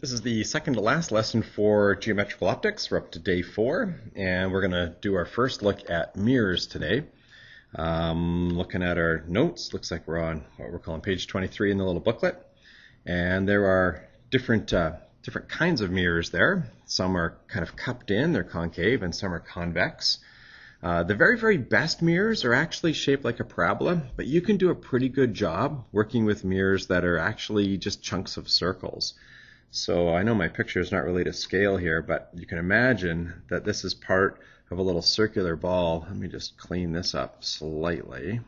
This is the second to last lesson for geometrical optics. We're up to day 4, and we're going to do our first look at mirrors today. Looking at our notes, looks like we're on what we're calling page 23 in the little booklet. And there are different kinds of mirrors there. Some are kind of cupped in, they're concave, and some are convex. The very, very best mirrors are actually shaped like a parabola, but you can do a pretty good job working with mirrors that are actually just chunks of circles. So I know my picture is not really to scale here, but you can imagine that this is part of a little circular ball. Let me just clean this up slightly.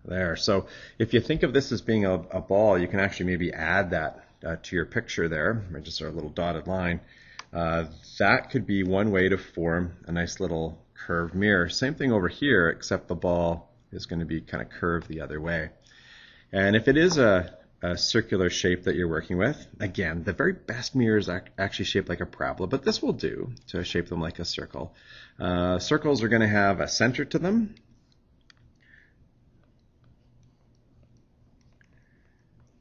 There. So if you think of this as being a ball, you can actually maybe add that to your picture there, or just our little dotted line. That could be one way to form a nice little curved mirror. Same thing over here, except the ball is going to be kind of curved the other way. And if it is a circular shape that you're working with, again, the very best mirrors are actually shaped like a parabola, but this will do to shape them like a circle. Circles are going to have a center to them.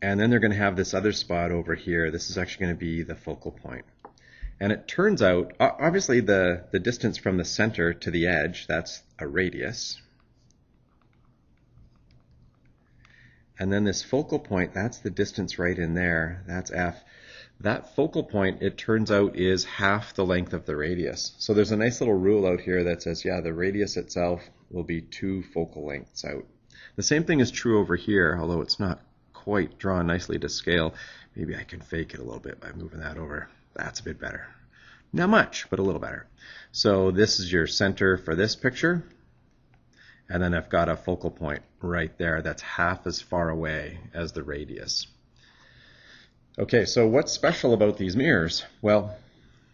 And then they're going to have this other spot over here. This is actually going to be the focal point. And it turns out, obviously the distance from the center to the edge, that's a radius. And then this focal point, that's the distance right in there, that's f. That focal point, it turns out, is half the length of the radius. So there's a nice little rule out here that says, yeah, the radius itself will be 2 focal lengths out. The same thing is true over here, although it's not quite drawn nicely to scale. Maybe I can fake it a little bit by moving that over. That's a bit better. Not much, but a little better. So this is your center for this picture. And then I've got a focal point right there that's half as far away as the radius. Okay, so what's special about these mirrors? Well,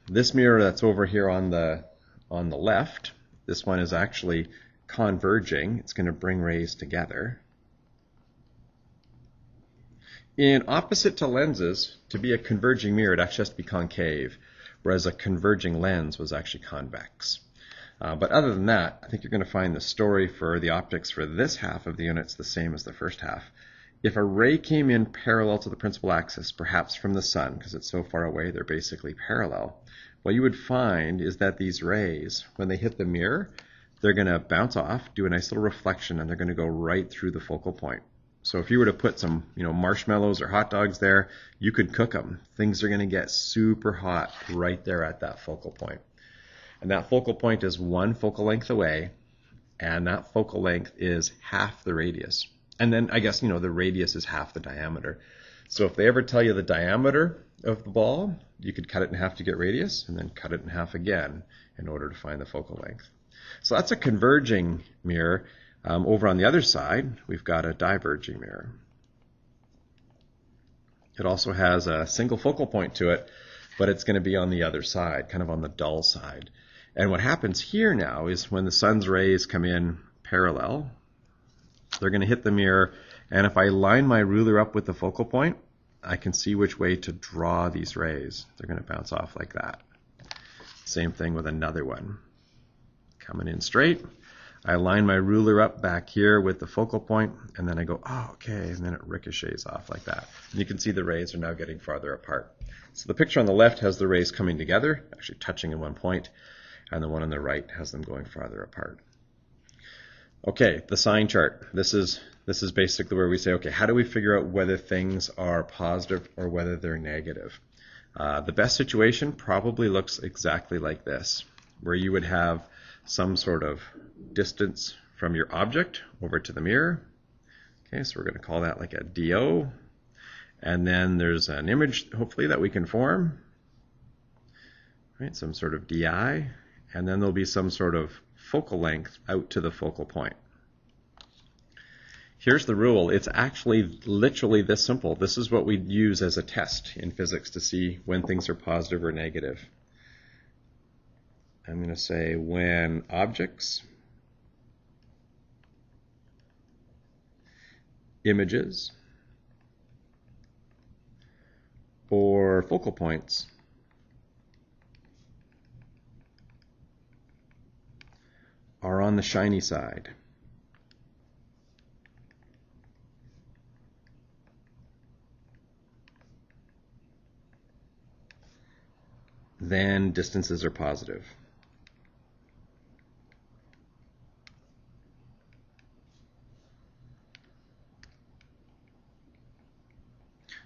this mirror that's over here on the left, this one is actually converging. It's going to bring rays together. In opposite to lenses, to be a converging mirror, it actually has to be concave, whereas a converging lens was actually convex. But other than that, I think you're going to find the story for the optics for this half of the unit's the same as the first half. If a ray came in parallel to the principal axis, perhaps from the sun, because it's so far away, they're basically parallel, what you would find is that these rays, when they hit the mirror, they're going to bounce off, do a nice little reflection, and they're going to go right through the focal point. So if you were to put some, marshmallows or hot dogs there, you could cook them. Things are going to get super hot right there at that focal point. And that focal point is 1 focal length away, and that focal length is half the radius. And then I guess, the radius is half the diameter. So if they ever tell you the diameter of the ball, you could cut it in half to get radius, and then cut it in half again in order to find the focal length. So that's a converging mirror. Over on the other side, we've got a diverging mirror. It also has a single focal point to it, but it's going to be on the other side, kind of on the dull side. And what happens here now is when the sun's rays come in parallel, they're going to hit the mirror, and if I line my ruler up with the focal point, I can see which way to draw these rays. They're going to bounce off like that. Same thing with another one. Coming in straight, I line my ruler up back here with the focal point, and then I go, oh, okay, and then it ricochets off like that. And you can see the rays are now getting farther apart. So the picture on the left has the rays coming together, actually touching in one point, and the one on the right has them going farther apart. Okay, the sign chart. This is basically where we say, okay, how do we figure out whether things are positive or whether they're negative? The best situation probably looks exactly like this, where you would have some sort of distance from your object over to the mirror. Okay, so we're going to call that like a DO. And then there's an image, hopefully, that we can form. Right, some sort of DI. And then there'll be some sort of focal length out to the focal point. Here's the rule. It's actually literally this simple. This is what we use as a test in physics to see when things are positive or negative. I'm going to say when objects, images, or focal points are on the shiny side. then distances are positive.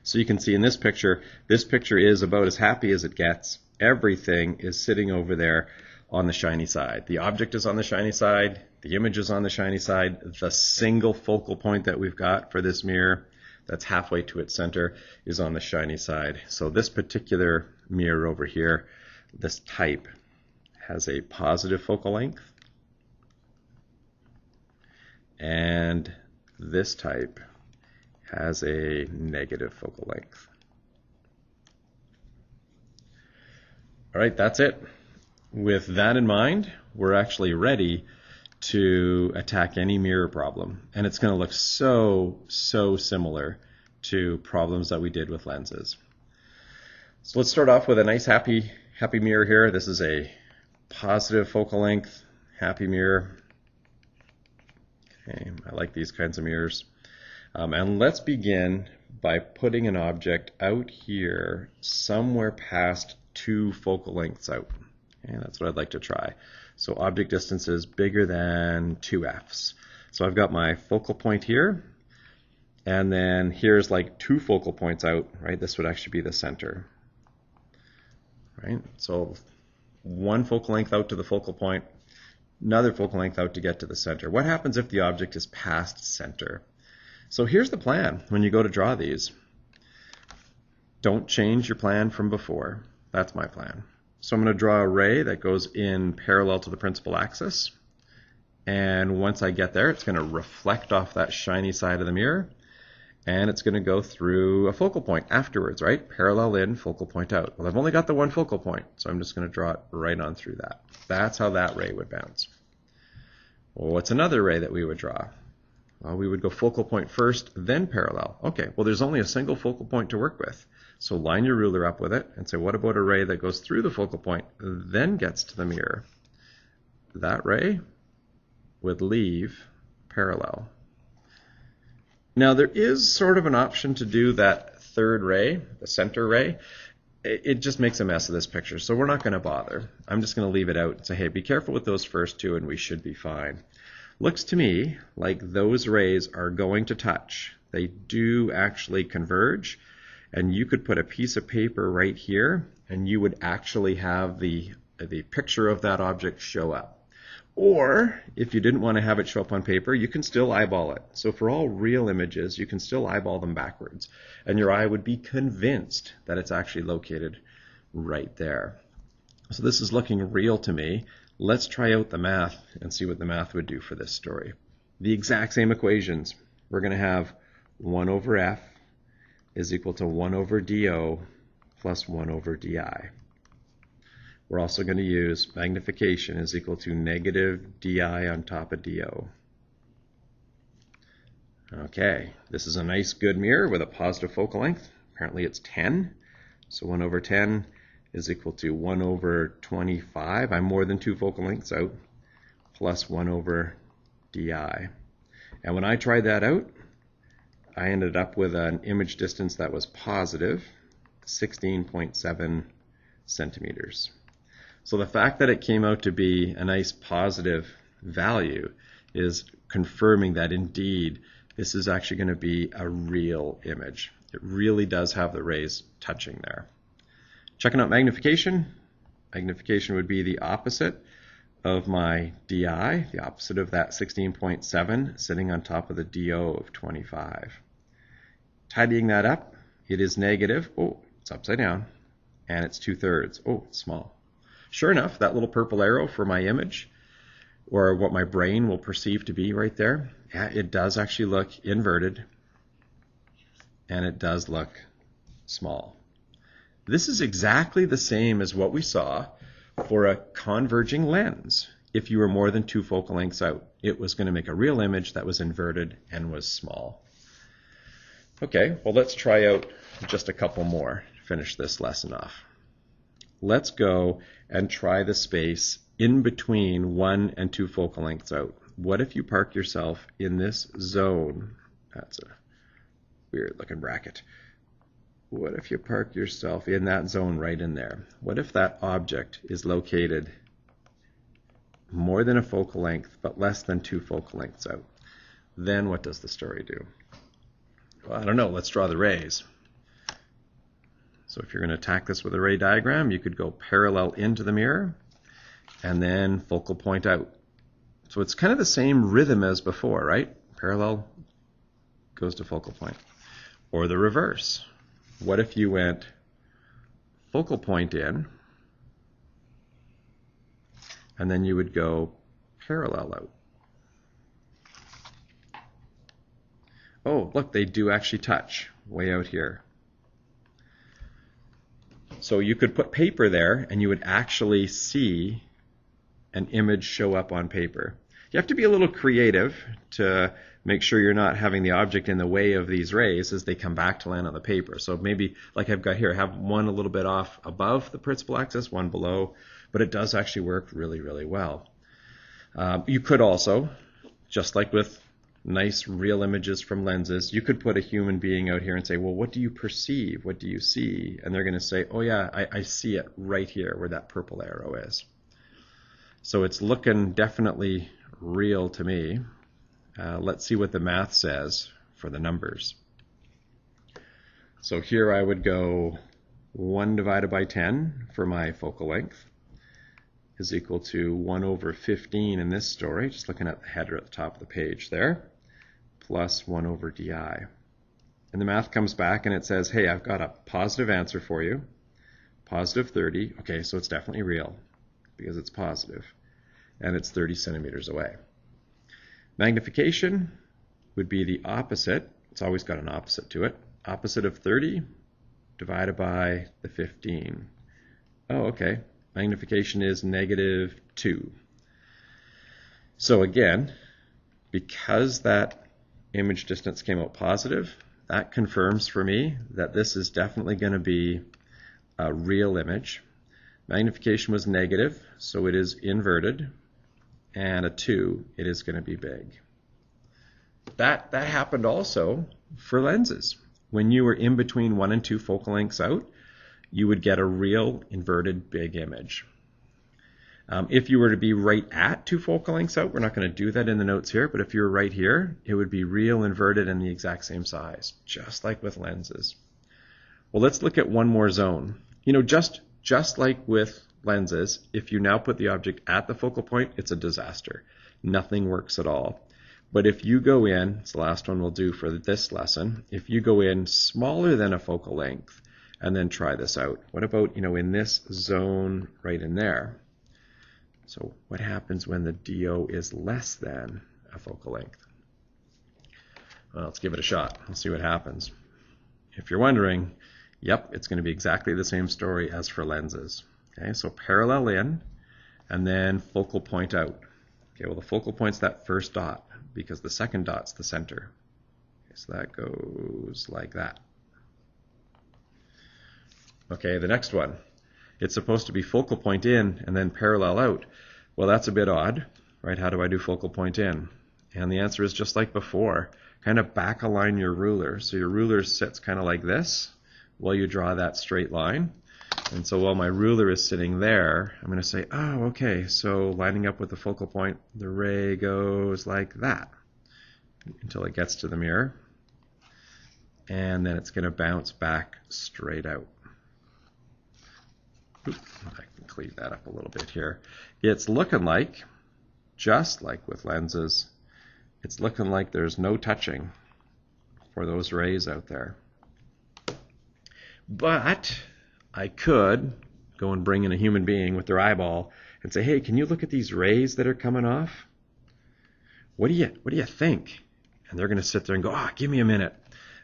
So you can see in this picture is about as happy as it gets. Everything is sitting over there on the shiny side. The object is on the shiny side, the image is on the shiny side, the single focal point that we've got for this mirror that's halfway to its center is on the shiny side. So this particular mirror over here, this type, has a positive focal length, and this type has a negative focal length. All right, that's it. With that in mind, we're actually ready to attack any mirror problem. And it's going to look so similar to problems that we did with lenses. So let's start off with a nice happy mirror here. This is a positive focal length, happy mirror. Okay, I like these kinds of mirrors. And let's begin by putting an object out here somewhere past 2 focal lengths out. And that's what I'd like to try. So object distance is bigger than 2f's. So I've got my focal point here, and then here's like 2 focal points out, right? This would actually be the center, right? So 1 focal length out to the focal point, another focal length out to get to the center. What happens if the object is past center? So here's the plan when you go to draw these. Don't change your plan from before. That's my plan. So I'm going to draw a ray that goes in parallel to the principal axis. And once I get there, it's going to reflect off that shiny side of the mirror. And it's going to go through a focal point afterwards, right? Parallel in, focal point out. Well, I've only got the 1 focal point, so I'm just going to draw it right on through that. That's how that ray would bounce. Well, what's another ray that we would draw? Well, we would go focal point first, then parallel. Okay, well, there's only a single focal point to work with. So line your ruler up with it and say, what about a ray that goes through the focal point, then gets to the mirror? That ray would leave parallel. Now, there is sort of an option to do that third ray, the center ray. It just makes a mess of this picture, so we're not going to bother. I'm just going to leave it out and say, hey, be careful with those first 2 and we should be fine. Looks to me like those rays are going to touch. They do actually converge, and you could put a piece of paper right here and you would actually have the picture of that object show up. Or if you didn't want to have it show up on paper, you can still eyeball it. So for all real images, you can still eyeball them backwards, and your eye would be convinced that it's actually located right there. So this is looking real to me. Let's try out the math and see what the math would do for this story. The exact same equations. We're going to have 1 over f is equal to 1 over do plus 1 over di. We're also going to use magnification is equal to negative di on top of do. Okay, this is a nice good mirror with a positive focal length. Apparently it's 10. So 1 over 10 is equal to 1 over 25. I'm more than 2 focal lengths out, plus 1 over di. And when I tried that out, I ended up with an image distance that was positive 16.7 centimeters. So the fact that it came out to be a nice positive value is confirming that indeed this is actually going to be a real image. It really does have the rays touching there. Checking out magnification. Magnification would be the opposite of my di, the opposite of that 16.7 sitting on top of the do of 25. Tidying that up, it is negative. Oh, it's upside down. And it's 2/3. Oh, it's small. Sure enough, that little purple arrow for my image, or what my brain will perceive to be right there, yeah, it does actually look inverted, and it does look small. This is exactly the same as what we saw for a converging lens. If you were more than 2 focal lengths out, it was going to make a real image that was inverted and was small. Okay, well, let's try out just a couple more to finish this lesson off. Let's go and try the space in between 1 and 2 focal lengths out. What if you park yourself in this zone? That's a weird looking bracket. what if you park yourself in that zone right in there? What if that object is located more than a focal length, but less than 2 focal lengths out? Then what does the story do? Well, I don't know. Let's draw the rays. So if you're going to attack this with a ray diagram, you could go parallel into the mirror and then focal point out. So it's kind of the same rhythm as before, right? Parallel goes to focal point. Or the reverse. What if you went focal point in, and then you would go parallel out? Oh, look, they do actually touch way out here. So you could put paper there, and you would actually see an image show up on paper. You have to be a little creative to make sure you're not having the object in the way of these rays as they come back to land on the paper. So maybe, like I've got here, have one a little bit off above the principal axis, one below, but it does actually work really, really well. You could also, just like with nice real images from lenses, you could put a human being out here and say, well, what do you perceive? What do you see? And they're going to say, oh yeah, I see it right here where that purple arrow is. So it's looking definitely real to me. Let's see what the math says for the numbers. So here I would go 1 divided by 10 for my focal length is equal to 1 over 15 in this story, just looking at the header at the top of the page there, plus 1 over di. And the math comes back and it says, hey, I've got a positive answer for you, positive 30. Okay, so it's definitely real because it's positive, and it's 30 centimeters away. Magnification would be the opposite. It's always got an opposite to it. Opposite of 30 divided by the 15. Oh, okay. Magnification is -2. So again, because that image distance came out positive, that confirms for me that this is definitely going to be a real image. Magnification was negative, so it is inverted, and a 2, it is going to be big. That happened also for lenses. When you were in between 1 and 2 focal lengths out, you would get a real inverted big image. If you were to be right at 2 focal lengths out, we're not going to do that in the notes here, but if you were right here, it would be real inverted and the exact same size, just like with lenses. Well, let's look at one more zone. You know, just like with lenses, if you now put the object at the focal point, it's a disaster. Nothing works at all. But if you go in, it's the last one we'll do for this lesson, if you go in smaller than a focal length and then try this out, what about, you know, in this zone right in there? So what happens when the DO is less than a focal length? Well, let's give it a shot. Let's see what happens. If you're wondering, yep, it's going to be exactly the same story as for lenses. Okay, so parallel in and then focal point out. Okay, well, the focal point's that first dot because the second dot's the center. Okay, so that goes like that. Okay, the next one. It's supposed to be focal point in and then parallel out. Well, that's a bit odd, right? How do I do focal point in? And the answer is just like before. Kind of back align your ruler. So your ruler sits kind of like this while you draw that straight line. And so while my ruler is sitting there, I'm going to say, oh, okay, so lining up with the focal point, the ray goes like that until it gets to the mirror. And then it's going to bounce back straight out. Oops, I can clean that up a little bit here. It's looking like, just like with lenses, it's looking like there's no touching for those rays out there. But I could go and bring in a human being with their eyeball and say, hey, can you look at these rays that are coming off? What do you think? And they're going to sit there and go, give me a minute.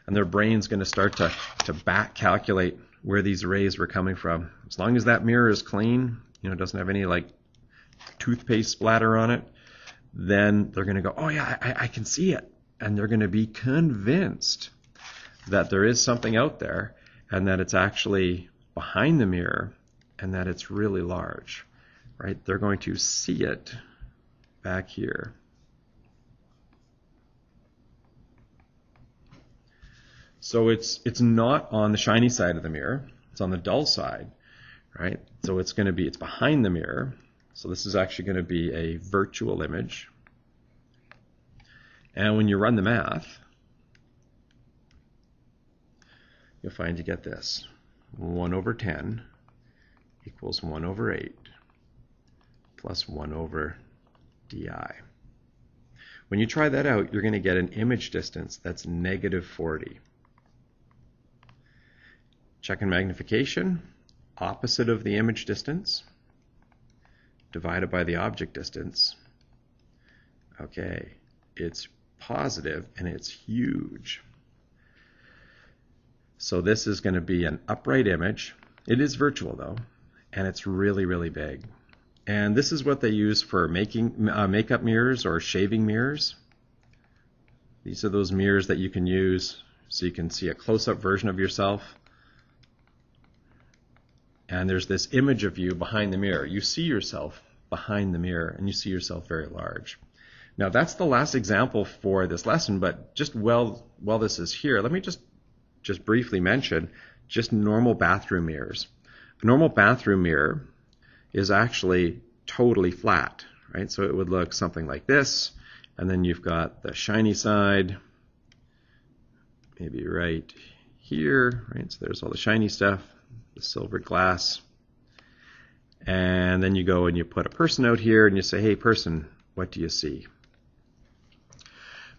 And their brain's going to start to back calculate where these rays were coming from. As long as that mirror is clean, you know, doesn't have any like toothpaste splatter on it, then they're going to go, oh yeah, I can see it. And they're going to be convinced that there is something out there and that it's actually behind the mirror and that it's really large, right? They're going to see it back here. So it's not on the shiny side of the mirror, it's on the dull side, right? So it's behind the mirror. So this is actually going to be a virtual image. And when you run the math, you'll find you get this. 1 over 10 equals 1 over 8 plus 1 over di. When you try that out, you're going to get an image distance that's -40. Check in magnification, opposite of the image distance, divided by the object distance. Okay, it's positive and it's huge. So this is going to be an upright image. It is virtual though, and it's really, really big. And this is what they use for making makeup mirrors or shaving mirrors. These are those mirrors that you can use so you can see a close-up version of yourself. And there's this image of you behind the mirror. You see yourself behind the mirror, and you see yourself very large. Now that's the last example for this lesson, but just while this is here, let me just briefly mention just normal bathroom mirrors. A normal bathroom mirror is actually totally flat, right? So it would look something like this, and then you've got the shiny side, maybe right here, right? So there's all the shiny stuff, the silvered glass. And then you go and you put a person out here and you say, hey person, what do you see?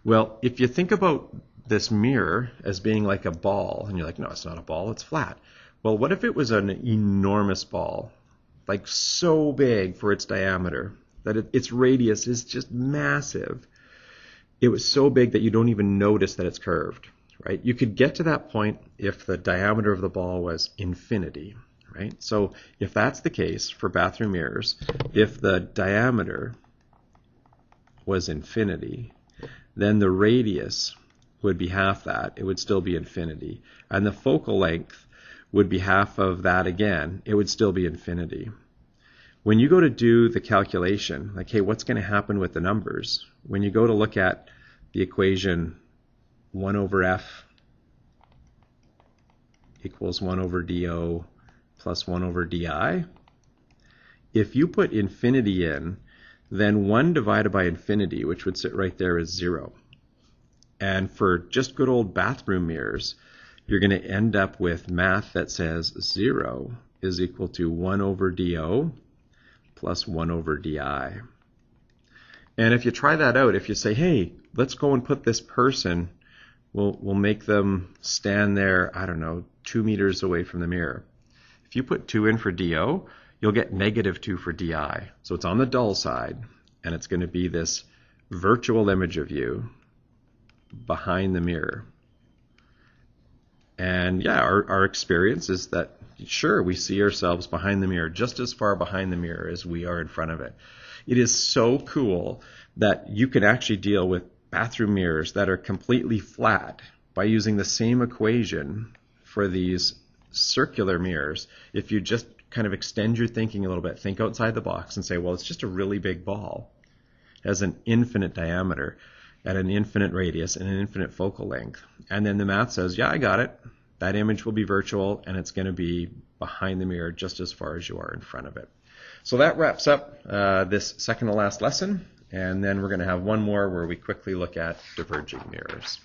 Well, if you think about this mirror as being like a ball, and you're like, no, it's not a ball, it's flat. Well, what if it was an enormous ball, like so big for its diameter, that its radius is just massive? It was so big that you don't even notice that it's curved, right? You could get to that point if the diameter of the ball was infinity, right? So if that's the case for bathroom mirrors, if the diameter was infinity, then the radius would be half that. It would still be infinity. And the focal length would be half of that again. It would still be infinity. When you go to do the calculation, like, hey, what's going to happen with the numbers? When you go to look at the equation 1 over f equals 1 over do plus 1 over di, if you put infinity in, then 1 divided by infinity, which would sit right there, is 0. And for just good old bathroom mirrors, you're going to end up with math that says 0 is equal to 1 over do plus 1 over di. And if you try that out, if you say, hey, let's go and put this person, we'll make them stand there, I don't know, 2 meters away from the mirror. If you put 2 in for do, you'll get -2 for di. So it's on the dull side, and it's going to be this virtual image of you behind the mirror. And yeah, our experience is that, sure, we see ourselves behind the mirror, just as far behind the mirror as we are in front of it. It is so cool that you can actually deal with bathroom mirrors that are completely flat by using the same equation for these circular mirrors. If you just kind of extend your thinking a little bit, think outside the box and say, well, it's just a really big ball. It has an infinite diameter and an infinite radius and an infinite focal length. And then the math says, yeah, I got it. That image will be virtual, and it's going to be behind the mirror just as far as you are in front of it. So that wraps up this second to last lesson, and then we're going to have one more where we quickly look at diverging mirrors.